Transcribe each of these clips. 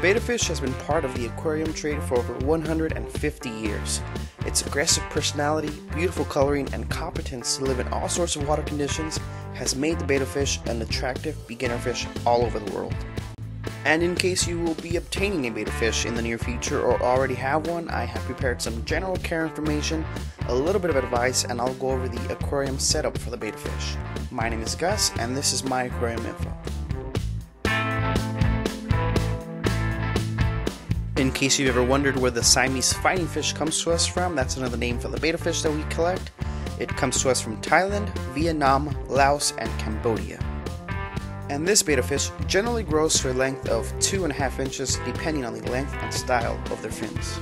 betta fish has been part of the aquarium trade for over 150 years. Its aggressive personality, beautiful coloring, and competence to live in all sorts of water conditions has made the betta fish an attractive beginner fish all over the world. And in case you will be obtaining a betta fish in the near future or already have one, I have prepared some general care information, a little bit of advice, and I'll go over the aquarium setup for the betta fish. My name is Gus, and this is my aquarium info. In case you've ever wondered where the Siamese fighting fish comes to us from, that's another name for the betta fish that we collect. It comes to us from Thailand, Vietnam, Laos, and Cambodia. And this betta fish generally grows to a length of 2.5 inches depending on the length and style of their fins.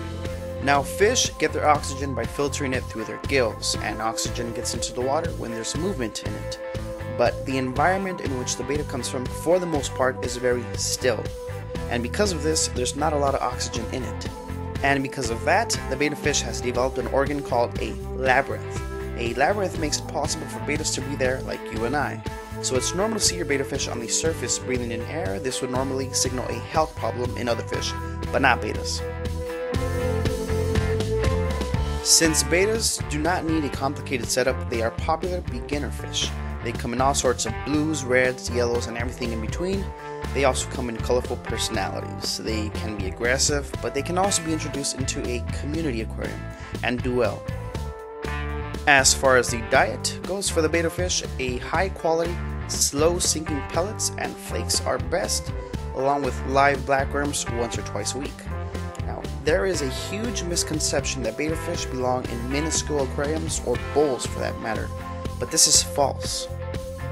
Now, fish get their oxygen by filtering it through their gills, and oxygen gets into the water when there's movement in it. But the environment in which the betta comes from, for the most part, is very still. And because of this, there's not a lot of oxygen in it. And because of that, the betta fish has developed an organ called a labyrinth. A labyrinth makes it possible for bettas to be there like you and I. So it's normal to see your betta fish on the surface breathing in air. This would normally signal a health problem in other fish, but not bettas. Since bettas do not need a complicated setup, they are popular beginner fish. They come in all sorts of blues, reds, yellows, and everything in between. They also come in colorful personalities. They can be aggressive, but they can also be introduced into a community aquarium and do well. As far as the diet goes for the betta fish, a high quality, slow sinking pellets and flakes are best, along with live blackworms once or twice a week. Now, there is a huge misconception that betta fish belong in minuscule aquariums or bowls for that matter, but this is false.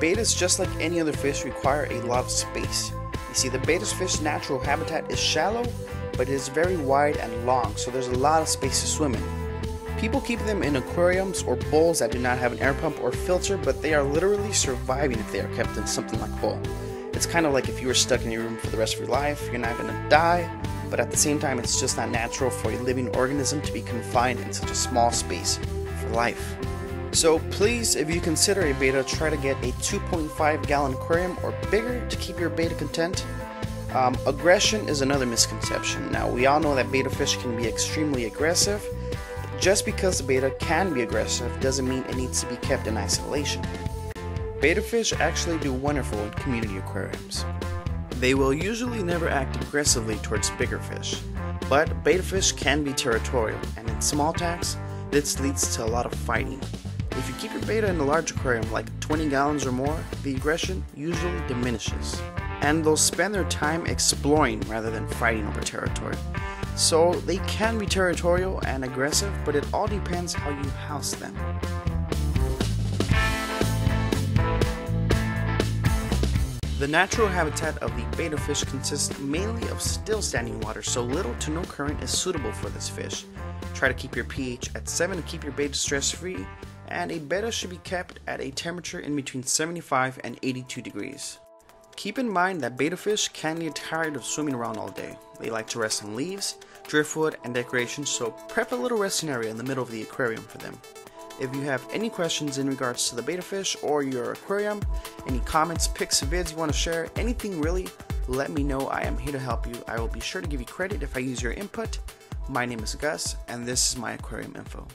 Bettas, just like any other fish, require a lot of space. You see, the betta fish's natural habitat is shallow, but it is very wide and long, so there's a lot of space to swim in. People keep them in aquariums or bowls that do not have an air pump or filter, but they are literally surviving if they are kept in something like a bowl. It's kind of like if you were stuck in your room for the rest of your life. You're not going to die, but at the same time, it's just not natural for a living organism to be confined in such a small space for life. So please, if you consider a betta, try to get a 2.5 gallon aquarium or bigger to keep your betta content. Aggression is another misconception. Now, we all know that betta fish can be extremely aggressive. Just because the betta can be aggressive doesn't mean it needs to be kept in isolation. Betta fish actually do wonderful in community aquariums. They will usually never act aggressively towards bigger fish, but betta fish can be territorial, and in small tanks, this leads to a lot of fighting. If you keep your betta in a large aquarium like 20 gallons or more, the aggression usually diminishes, and they'll spend their time exploring rather than fighting over territory. So they can be territorial and aggressive, but it all depends how you house them. The natural habitat of the betta fish consists mainly of still standing water, so little to no current is suitable for this fish. Try to keep your pH at 7 to keep your betta stress free, and a betta should be kept at a temperature in between 75 and 82 degrees. Keep in mind that betta fish can get tired of swimming around all day. They like to rest on leaves, driftwood, and decorations, so prep a little resting area in the middle of the aquarium for them. If you have any questions in regards to the betta fish or your aquarium, any comments, pics, vids you want to share, anything really, let me know. I am here to help you. I will be sure to give you credit if I use your input. My name is Gus, and this is my aquarium info.